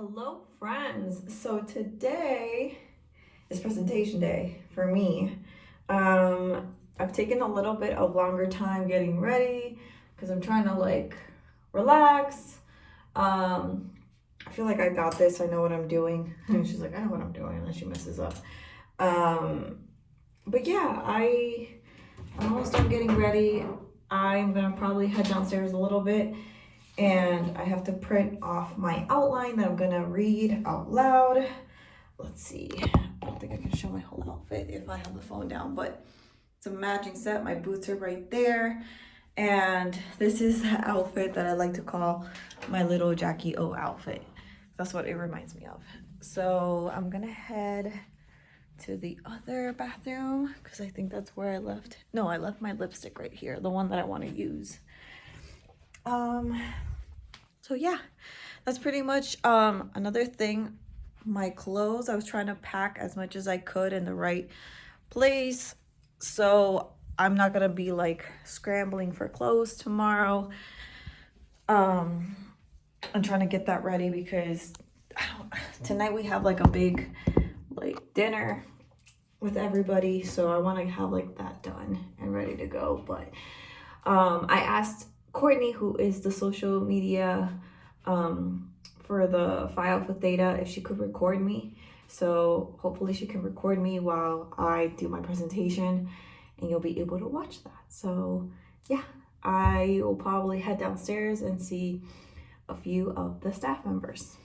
Hello, friends. So today is presentation day for me. I've taken a little bit of longer time getting ready because I'm trying to relax. I feel like I got this. I know what I'm doing. And she's like, I know what I'm doing, unless she messes up. But yeah, I'm almost done getting ready. I'm gonna probably head downstairs a little bit, and I have to print off my outline that I'm gonna read out loud. Let's see, I don't think I can show my whole outfit if I have the phone down, but it's a matching set. My boots are right there, and this is the outfit that I like to call my little Jackie O outfit. That's what it reminds me of. So I'm gonna head to the other bathroom because I think that's where I left. No, I left my lipstick right here, the one that I want to use. So yeah, that's pretty much another thing. My clothes, I was trying to pack as much as I could in the right place, so I'm not gonna be scrambling for clothes tomorrow. I'm trying to get that ready because tonight we have a big dinner with everybody, so I want to have that done and ready to go. But I asked Courtney, who is the social media for the Phi Alpha Theta, if she could record me. So hopefully she can record me while I do my presentation, and you'll be able to watch that. So yeah, I will probably head downstairs and see a few of the staff members.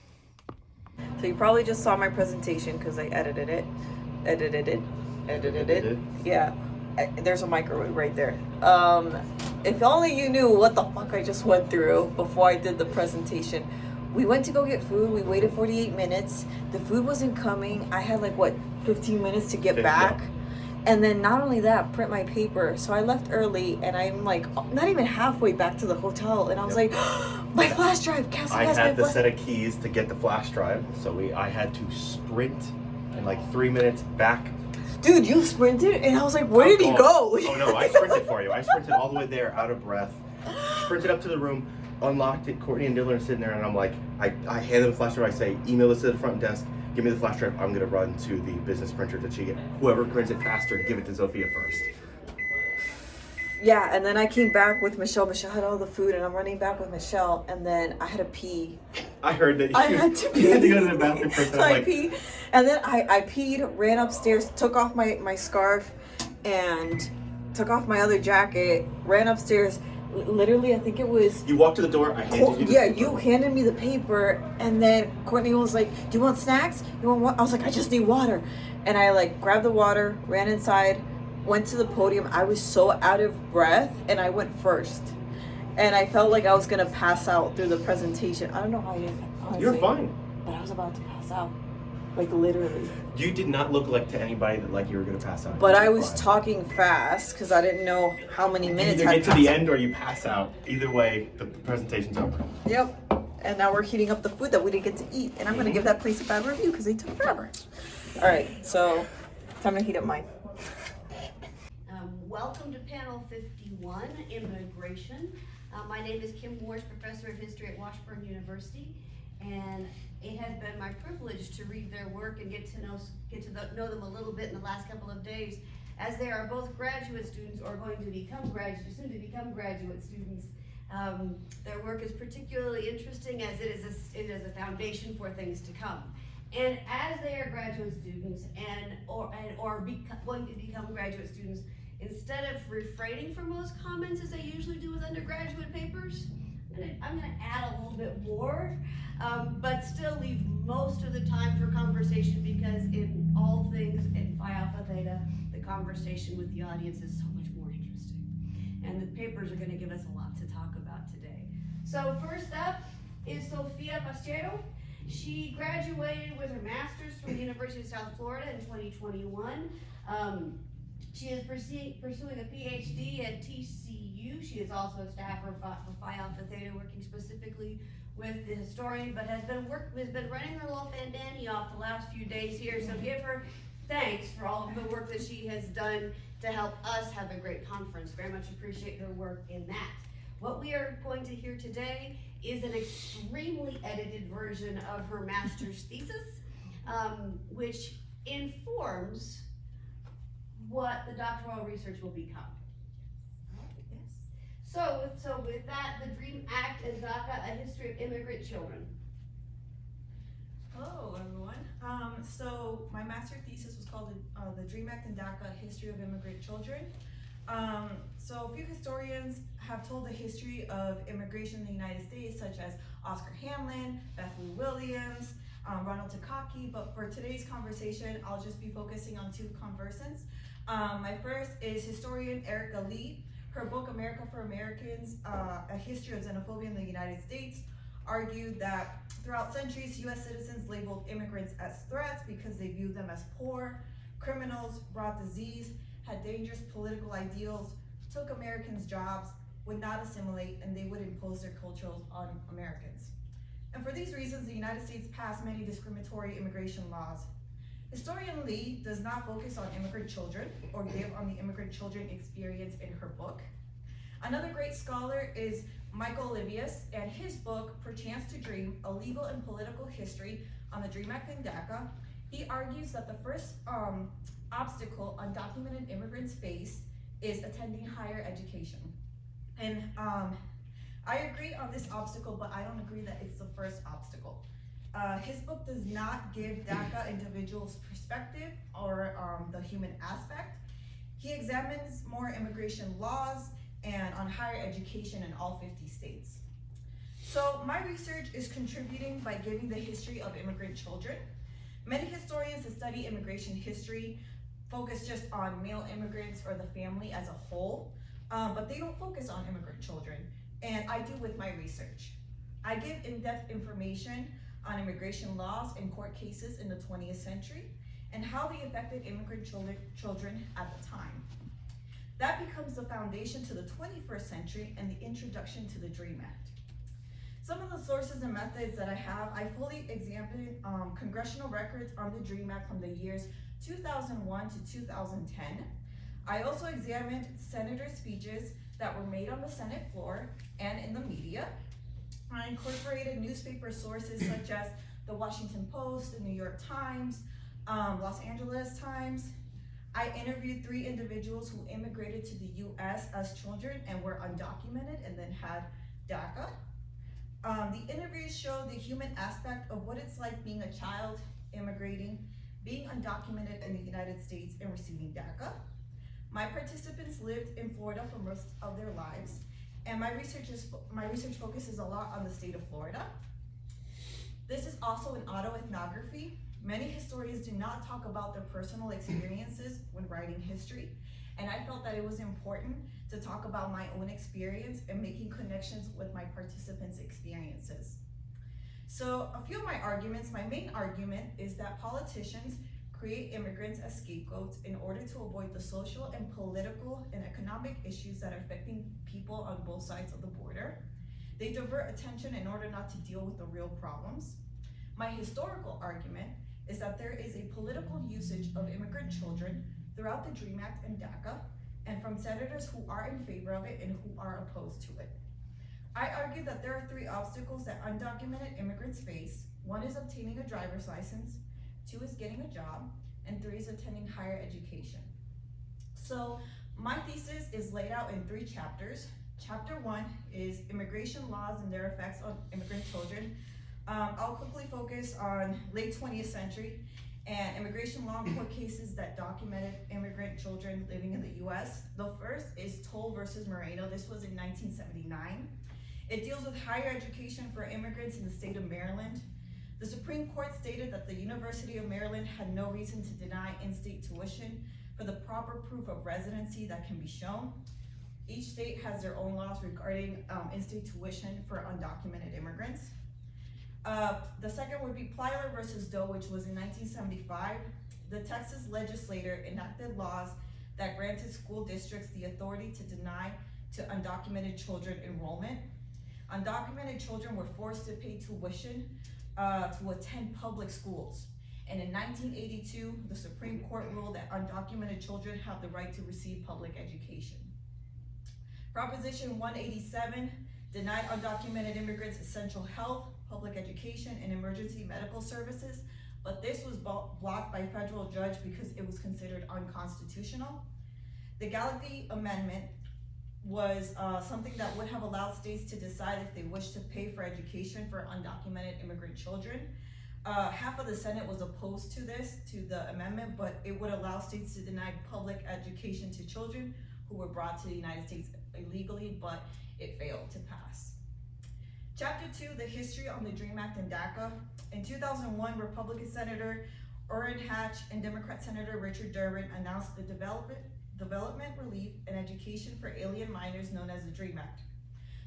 So you probably just saw my presentation because I edited it. Yeah, there's a microwave right there. If only you knew what the fuck I just went through before I did the presentation. We went to go get food. We waited 48 minutes. The food wasn't coming. I had 15 minutes to get back. And then not only that, print my paper. So I left early, and I'm not even halfway back to the hotel, and I was my flash drive. Cassie I has had my the set of keys to get the flash drive, so I had to sprint in 3 minutes back. Dude, you sprinted, and I was like, where did he go? Oh no, I sprinted for you. I sprinted all the way there, out of breath. Sprinted up to the room, unlocked it. Courtney and Dylan are sitting there, and I'm like, I hand them the flash drive. I say, email this to the front desk. Give me the flash drive. I'm gonna run to the business printer to check it. Whoever prints it faster, give it to Zofia first. Yeah, and then I came back with Michelle. Michelle had all the food, and I'm running back with Michelle, and then I had to pee. I heard that I had to pee. You had to go to the bathroom first. So I peed, and then I peed, ran upstairs, took off my scarf, and took off my other jacket, ran upstairs. Literally, I think it was... You walked to the door, I handed you the paper. You handed me the paper, and then Courtney was like, do you want snacks? You want what? I was like, I just need water. And I grabbed the water, ran inside, went to the podium. I was so out of breath, and I went first. And I felt like I was going to pass out through the presentation. I don't know how I didn't, honestly. You're fine. But I was about to pass out. Literally. You did not look to anybody that you were going to pass out. But I was talking fast because I didn't know how many minutes you either get to the end or you pass out. Either way, the presentation's over. Yep. And now we're heating up the food that we didn't get to eat. And I'm going to give that place a bad review because they took forever. All right. So, time to heat up mine. Welcome to panel 51, Immigration. My name is Kim Morse, Professor of History at Washburn University, and it has been my privilege to read their work and get to know them a little bit in the last couple of days, as they are both graduate students or going to become soon to become graduate students. Their work is particularly interesting as it is a foundation for things to come. And as they are graduate students or going to become graduate students, instead of refraining from most comments as I usually do with undergraduate papers, I'm gonna add a little bit more, but still leave most of the time for conversation, because in all things in Phi Alpha Theta, the conversation with the audience is so much more interesting. And the papers are gonna give us a lot to talk about today. So first up is Sofia Pastero. She graduated with her master's from the University of South Florida in 2021. She is pursuing a PhD at TCU. She is also a staffer for Phi Alpha Theta, working specifically with the historian, but has been running her little fandani off the last few days here. So give her thanks for all of the work that she has done to help us have a great conference. Very much appreciate her work in that. What we are going to hear today is an extremely edited version of her master's thesis, which informs what the doctoral research will become. So with that, the DREAM Act and DACA, A History of Immigrant Children. Hello, everyone. So my master thesis was called the DREAM Act and DACA, History of Immigrant Children. So a few historians have told the history of immigration in the United States, such as Oscar Hamlin, Bethany Williams, Ronald Takaki, but for today's conversation, I'll just be focusing on two conversants. My first is historian Erica Lee. Her book, America for Americans, A History of Xenophobia in the United States, argued that throughout centuries, US citizens labeled immigrants as threats because they viewed them as poor, criminals, brought disease, had dangerous political ideals, took Americans' jobs, would not assimilate, and they would impose their cultures on Americans. And for these reasons, the United States passed many discriminatory immigration laws. Historian Lee does not focus on immigrant children or give on the immigrant children experience in her book. Another great scholar is Michael Livius, and his book, Perchance to Dream, A Legal and Political History on the DREAM Act and DACA, he argues that the first obstacle undocumented immigrants face is attending higher education. And I agree on this obstacle, but I don't agree that it's the first obstacle. His book does not give DACA individuals' perspective or the human aspect. He examines more immigration laws and on higher education in all 50 states. So my research is contributing by giving the history of immigrant children. Many historians that study immigration history focus just on male immigrants or the family as a whole, but they don't focus on immigrant children, and I do with my research. I give in-depth information on immigration laws and court cases in the 20th century and how they affected immigrant children at the time. That becomes the foundation to the 21st century and the introduction to the DREAM Act. Some of the sources and methods that I have, I fully examined congressional records on the DREAM Act from the years 2001 to 2010. I also examined senator speeches that were made on the Senate floor and in the media. I incorporated newspaper sources such as the Washington Post, the New York Times, Los Angeles Times. I interviewed 3 individuals who immigrated to the US as children and were undocumented and then had DACA. The interviews showed the human aspect of what it's like being a child immigrating, being undocumented in the United States and receiving DACA. My participants lived in Florida for most of their lives, and my research focuses a lot on the state of Florida. This is also an autoethnography. Many historians do not talk about their personal experiences when writing history, and I felt that it was important to talk about my own experience and making connections with my participants' experiences. So a few of my arguments, my main argument is that politicians create immigrants as scapegoats in order to avoid the social and political and economic issues that are affecting people on both sides of the border. They divert attention in order not to deal with the real problems. My historical argument is that there is a political usage of immigrant children throughout the DREAM Act and DACA, and from senators who are in favor of it and who are opposed to it. I argue that there are 3 obstacles that undocumented immigrants face. 1 is obtaining a driver's license, 2 is getting a job, and 3 is attending higher education. So my thesis is laid out in 3 chapters. Chapter 1 is immigration laws and their effects on immigrant children. I'll quickly focus on late 20th century and immigration law and court cases that documented immigrant children living in the US. The first is Toll versus Moreno. This was in 1979. It deals with higher education for immigrants in the state of Maryland. The Supreme Court stated that the University of Maryland had no reason to deny in-state tuition for the proper proof of residency that can be shown. Each state has their own laws regarding in-state tuition for undocumented immigrants. The second would be Plyler versus Doe, which was in 1975. The Texas legislature enacted laws that granted school districts the authority to deny to undocumented children enrollment. Undocumented children were forced to pay tuition to attend public schools. And in 1982, the Supreme Court ruled that undocumented children have the right to receive public education. Proposition 187 denied undocumented immigrants essential health, public education, and emergency medical services, but this was blocked by a federal judge because it was considered unconstitutional. The Gallagher Amendment was something that would have allowed states to decide if they wish to pay for education for undocumented immigrant children. Half of the Senate was opposed to the amendment, but it would allow states to deny public education to children who were brought to the United States illegally, but it failed to pass. Chapter 2, the history on the DREAM Act and DACA. In 2001, Republican Senator Orrin Hatch and Democrat Senator Richard Durbin announced the development, relief, and education for alien minors known as the DREAM Act.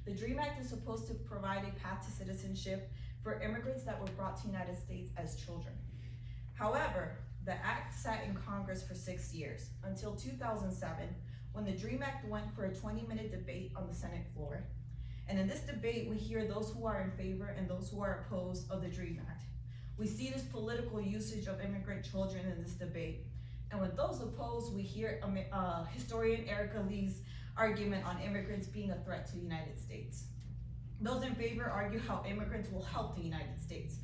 The DREAM Act is supposed to provide a path to citizenship for immigrants that were brought to the United States as children. However, the act sat in Congress for 6 years, until 2007, when the DREAM Act went for a 20-minute debate on the Senate floor. And in this debate, we hear those who are in favor and those who are opposed of the DREAM Act. We see this political usage of immigrant children in this debate. And with those opposed, we hear historian Erica Lee's argument on immigrants being a threat to the United States. Those in favor argue how immigrants will help the United States.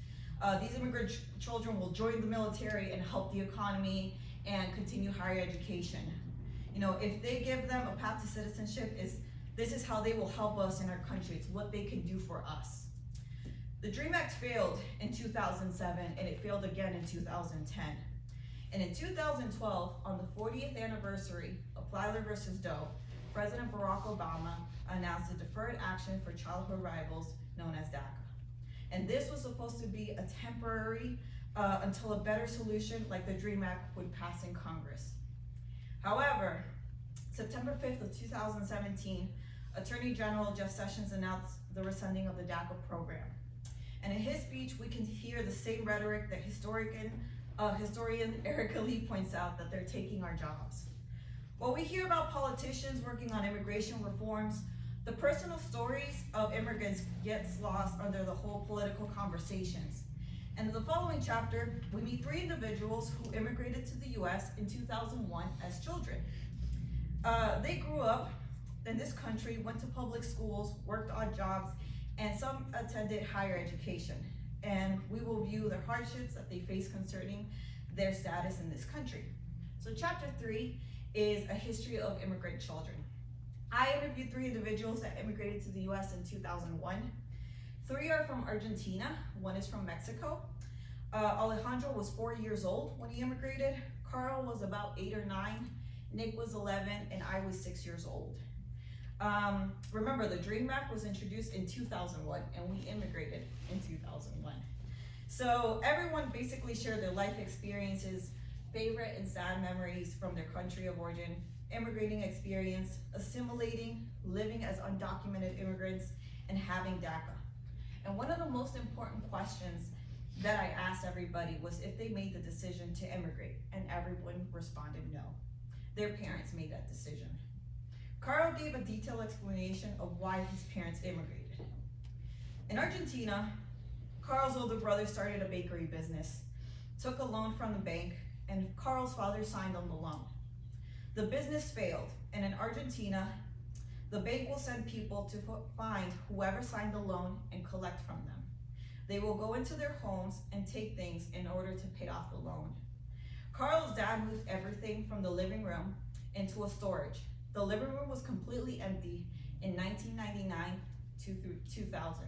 These immigrant children will join the military and help the economy and continue higher education. You know, if they give them a path to citizenship, this is how they will help us in our country. It's what they can do for us. The DREAM Act failed in 2007, and it failed again in 2010. And in 2012, on the 40th anniversary of Plyler versus Doe, President Barack Obama announced a deferred action for childhood arrivals known as DACA. And this was supposed to be a temporary until a better solution like the DREAM Act would pass in Congress. However, September 5th of 2017, Attorney General Jeff Sessions announced the rescinding of the DACA program. And in his speech, we can hear the same rhetoric that historian Erica Lee points out, that they're taking our jobs. While we hear about politicians working on immigration reforms, the personal stories of immigrants gets lost under the whole political conversations. And in the following chapter, we meet 3 individuals who immigrated to the US in 2001 as children. They grew up in this country, went to public schools, worked odd jobs, and some attended higher education. And we will view the hardships that they face concerning their status in this country. So chapter 3 is a history of immigrant children. I interviewed 3 individuals that immigrated to the US in 2001. 3 are from Argentina, 1 is from Mexico. Alejandro was 4 years old when he immigrated. Carl was about 8 or 9. Nick was 11, and I was 6 years old. Remember, the DREAM Act was introduced in 2001, and we immigrated in 2001. So everyone basically shared their life experiences, favorite and sad memories from their country of origin, immigrating experience, assimilating, living as undocumented immigrants, and having DACA. And one of the most important questions that I asked everybody was if they made the decision to immigrate, and everyone responded no. Their parents made that decision. Carl gave a detailed explanation of why his parents immigrated. In Argentina, Carl's older brother started a bakery business, took a loan from the bank, and Carl's father signed on the loan. The business failed, and in Argentina, the bank will send people to find whoever signed the loan and collect from them. They will go into their homes and take things in order to pay off the loan. Carl's dad moved everything from the living room into a storage. The living room was completely empty in 1999 to 2000.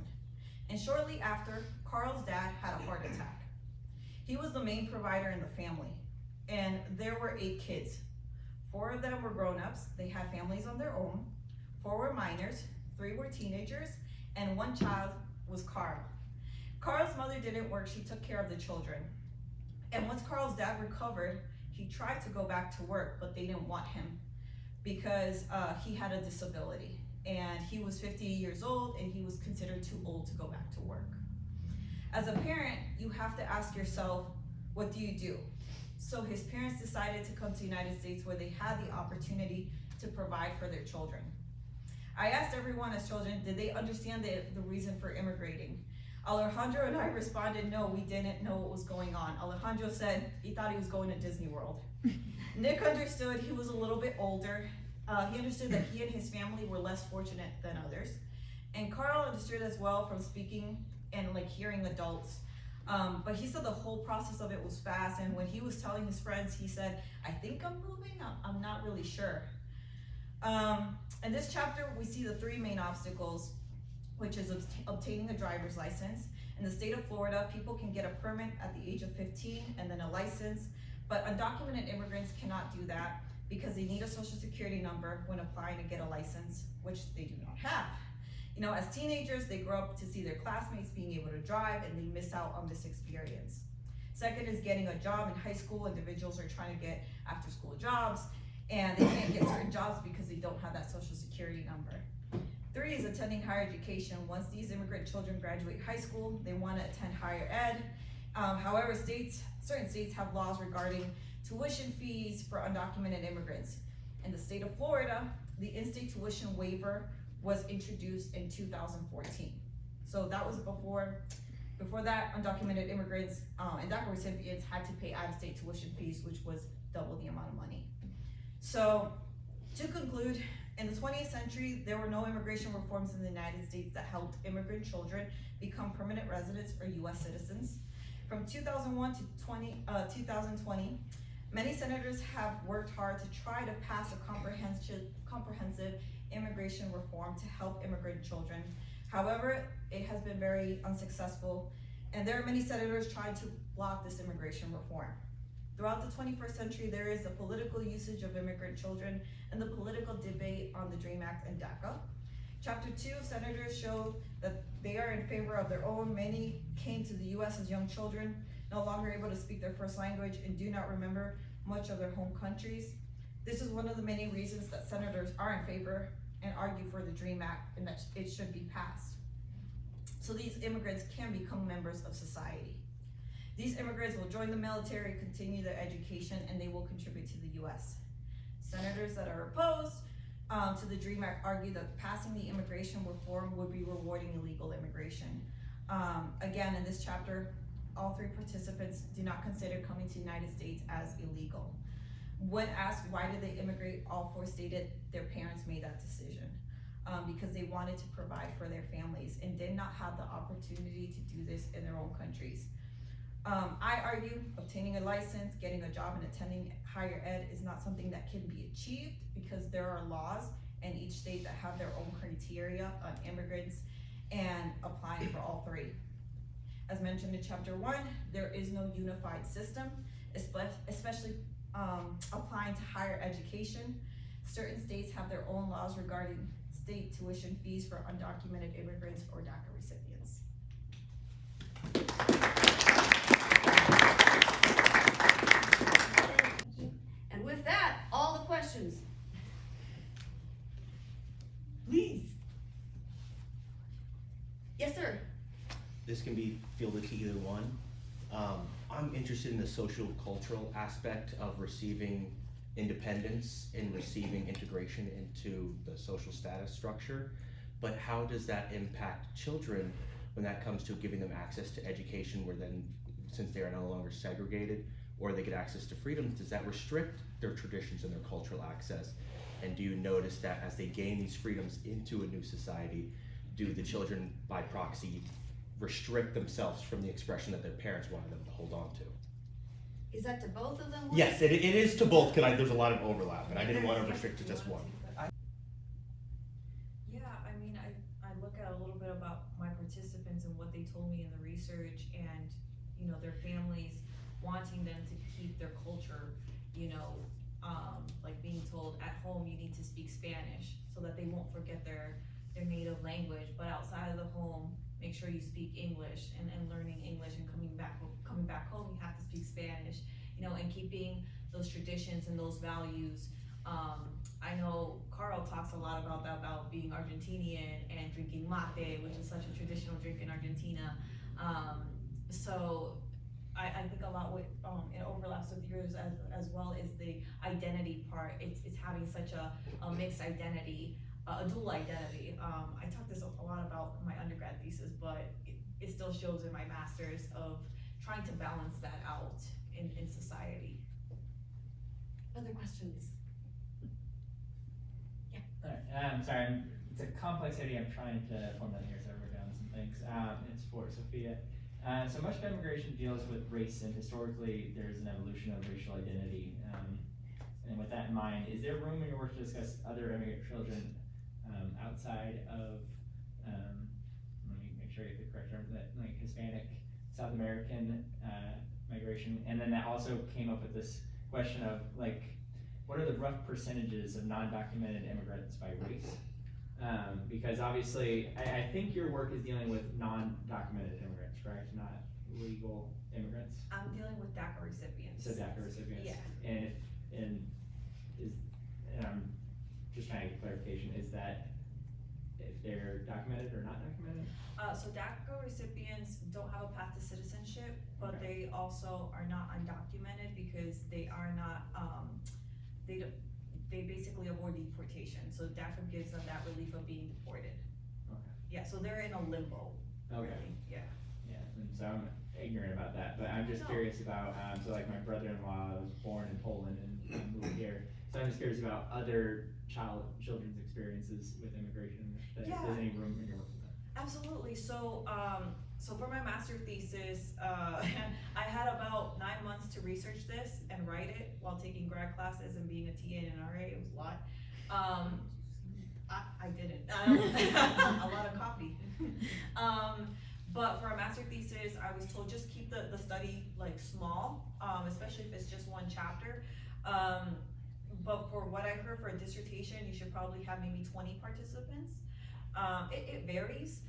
And shortly after, Carl's dad had a heart attack. He was the main provider in the family, and there were 8 kids. 4 of them were grown-ups, they had families on their own. 4 were minors, 3 were teenagers, and 1 child was Carl. Carl's mother didn't work, she took care of the children. And once Carl's dad recovered, he tried to go back to work, but they didn't want him because he had a disability. And he was 50 years old, and he was considered too old to go back to work. As a parent, you have to ask yourself, what do you do? So his parents decided to come to the United States, where they had the opportunity to provide for their children. I asked everyone as children, did they understand the reason for immigrating? Alejandro and I responded, no, we didn't know what was going on. Alejandro said he thought he was going to Disney World. Nick understood, he was a little bit older. He understood that he and his family were less fortunate than others. And Carl understood as well from speaking and like hearing adults. But he said the whole process of it was fast. And when he was telling his friends, he said, I think I'm moving, I'm not really sure. In this chapter, we see the three main obstacles, which is obtaining a driver's license. In the state of Florida, people can get a permit at the age of 15 and then a license, but undocumented immigrants cannot do that because they need a social security number when applying to get a license, which they do not have. You know, as teenagers, they grow up to see their classmates being able to drive and they miss out on this experience. Second is getting a job. In high school, individuals are trying to get after school jobs and they can't get certain jobs because they don't have that social security number. 3 is attending higher education. Once these immigrant children graduate high school, they want to attend higher ed. However, certain states have laws regarding tuition fees for undocumented immigrants. In the state of Florida, the in-state tuition waiver was introduced in 2014. So that was before that, undocumented immigrants and DACA recipients had to pay out-of-state tuition fees, which was double the amount of money. So to conclude, in the 20th century, there were no immigration reforms in the United States that helped immigrant children become permanent residents or US citizens. From 2001 to 2020, many senators have worked hard to try to pass a comprehensive immigration reform to help immigrant children. However, it has been very unsuccessful, and there are many senators trying to block this immigration reform. Throughout the 21st century, there is a political usage of immigrant children and the political debate on the DREAM Act and DACA. Chapter 2, senators showed that they are in favor of their own. Many came to the US as young children, no longer able to speak their first language and do not remember much of their home countries. This is one of the many reasons that senators are in favor and argue for the DREAM Act and that it should be passed. So these immigrants can become members of society. These immigrants will join the military, continue their education, and they will contribute to the US. Senators that are opposed to the DREAM Act argue that passing the immigration reform would be rewarding illegal immigration. Again, in this chapter, all 3 participants do not consider coming to the United States as illegal. When asked why did they immigrate, all 4 stated their parents made that decision because they wanted to provide for their families and did not have the opportunity to do this in their own countries. I argue obtaining a license, getting a job, and attending higher ed is not something that can be achieved because there are laws in each state that have their own criteria on immigrants and applying for all 3. As mentioned in chapter 1, there is no unified system, especially applying to higher education. Certain states have their own laws regarding state tuition fees for undocumented immigrants or DACA recipients. And with that, all the questions. Please. Yes, sir. This can be fielded to either one. I'm interested in the social cultural aspect of receiving independence and receiving integration into the social status structure, but how does that impact children when that comes to giving them access to education, where then, since they are no longer segregated or they get access to freedom, does that restrict their traditions and their cultural access? And do you notice that as they gain these freedoms into a new society, do the children by proxy restrict themselves from the expression that their parents wanted them to hold on to? Is that to both of them? Yes, it is to both, because there's a lot of overlap, and I didn't want to restrict to just one. Yeah, I mean, I look at a little bit about my participants and what they told me in the research, and, you know, their families wanting them to keep their culture, you know, like being told at home you need to speak Spanish so that they won't forget their native language, but outside of the home, make sure you speak English, and learning English, and coming back home, you have to speak Spanish, you know, and keeping those traditions and those values. I know Carl talks a lot about that, about being Argentinian and drinking mate, which is such a traditional drink in Argentina. So I think a lot with it overlaps with yours as well, is the identity part. It's having such a mixed identity, a dual identity. I talked this a lot about in my undergrad thesis, but it still shows in my master's of trying to balance that out in society. Other questions? Alright, sorry, it's a complex idea, I'm trying to form that here, so I wrote down some things. It's for Sophia. So much of immigration deals with race, and historically, there's an evolution of racial identity. And with that in mind, is there room in your work to discuss other immigrant children outside of, let me make sure I get the correct term, that like Hispanic, South American migration? And then that also came up with this question of like, what are the rough percentages of non-documented immigrants by race? Because obviously, I think your work is dealing with non-documented immigrants, correct? Not legal immigrants? I'm dealing with DACA recipients. So DACA recipients? Yeah. And I'm just trying to get clarification, is that if they're documented or not documented? So DACA recipients don't have a path to citizenship, but Okay. they also are not undocumented because they are not, they basically avoid deportation, so DACA gives them that relief of being deported. Okay. Yeah, so they're in a limbo, Okay. really, yeah. Yeah, and so I'm ignorant about that, but I'm just No. curious about, so like my brother-in-law was born in Poland and moved here. So I'm just curious about other children's experiences with immigration, if Yeah. there's any room in your work for that. Absolutely. So, so for my master thesis, I had about 9 months to research this and write it while taking grad classes and being a TA and an RA. It was a lot. I didn't. A lot of coffee. But for a master thesis, I was told just keep the study like small, especially if it's just one chapter. But for what I heard for a dissertation, you should probably have maybe 20 participants. It varies,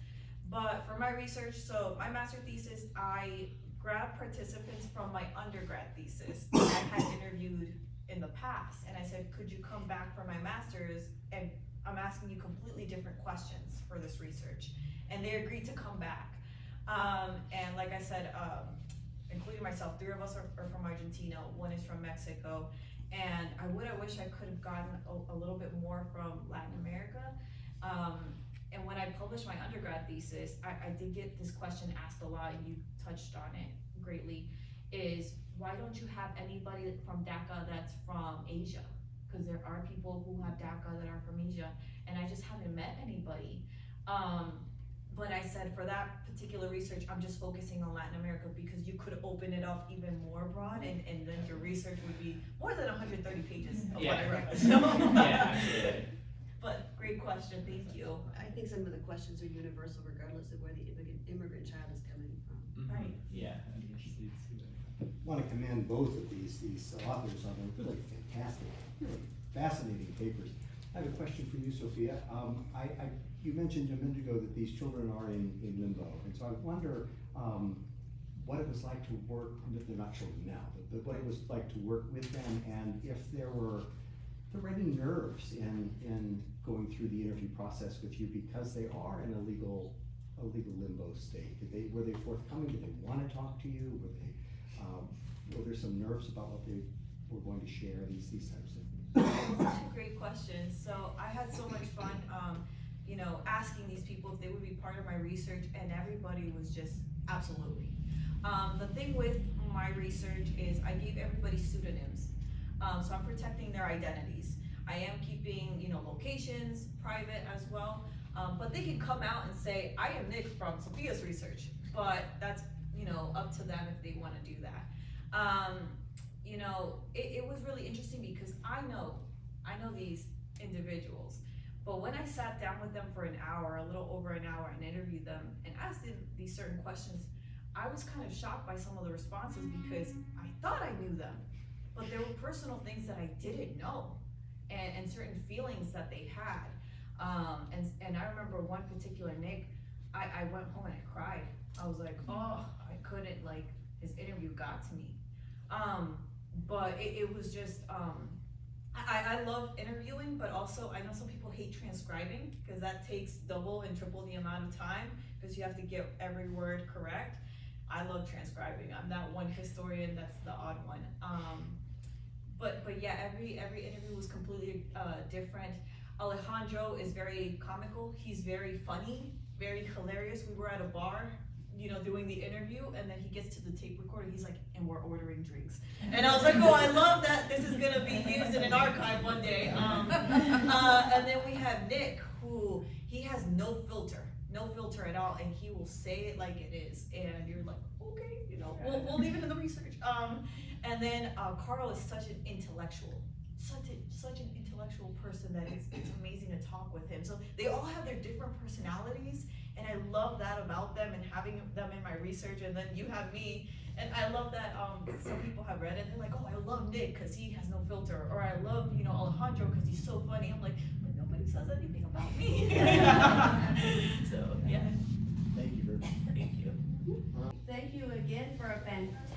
but for my research, so my master thesis, I grabbed participants from my undergrad thesis that I had interviewed in the past, and I said, could you come back for my master's, and I'm asking you completely different questions for this research, and they agreed to come back. And like I said, including myself, 3 of us are from Argentina, 1 is from Mexico, and I wish I could have gotten a little bit more from Latin America. And when I published my undergrad thesis, I did get this question asked a lot, and you touched on it greatly, is why don't you have anybody from DACA that's from Asia? Because there are people who have DACA that are from Asia, and I just haven't met anybody. But I said for that particular research, I'm just focusing on Latin America because you could open it up even more broad, and then your research would be more than 130 pages of what I wrote. So. Yeah, absolutely. But great question, thank you. I think some of the questions are universal regardless of where the immigrant child is coming from. Right. Yeah, I mean, I want to commend both of these authors on their really fantastic, really fascinating papers. I have a question for you, Sophia. You mentioned a minute ago that these children are in limbo, and so I wonder what it was like to work, they're not children now, but what it was like to work with them, and if there were any nerves in going through the interview process with you because they are in a legal limbo state. Were they forthcoming? Did they want to talk to you? Were there some nerves about what they were going to share? These types of things. Such a great question. So I had so much fun, asking these people if they would be part of my research, and everybody was just absolutely. The thing with my research is I gave everybody pseudonyms. So I'm protecting their identities. I am keeping, locations private as well. But they can come out and say, I am Nick from Sophia's research. But that's, up to them if they want to do that. It was really interesting because I know these individuals. But when I sat down with them for an hour, a little over an hour, and interviewed them and asked them these certain questions, I was kind of shocked by some of the responses because I thought I knew them. But there were personal things that I didn't know, and certain feelings that they had. And I remember one particular Nick, I went home and I cried. I was like, oh, I couldn't, his interview got to me. But it was just, I love interviewing, but also I know some people hate transcribing because that takes double and triple the amount of time because you have to get every word correct. I love transcribing. I'm that one historian that's the odd one. But yeah, every interview was completely different. Alejandro is very comical. He's very funny, very hilarious. We were at a bar, doing the interview, and then he gets to the tape recorder. He's like, and we're ordering drinks. And I was like, oh, I love that. This is gonna be used in an archive one day. And then we have Nick, who he has no filter at all, and he will say it like it is, and you're like, okay, you know, we'll leave it in the research. And then Carl is such an intellectual person that it's amazing to talk with him. So they all have their different personalities, and I love that about them and having them in my research. And then you have me, and I love that some people have read it and they're like, oh, I love Nick because he has no filter, or I love, you know, Alejandro because he's so funny. I'm like, but nobody says anything about me. So yeah. Thank you very much. Thank you. Thank you again for a fantastic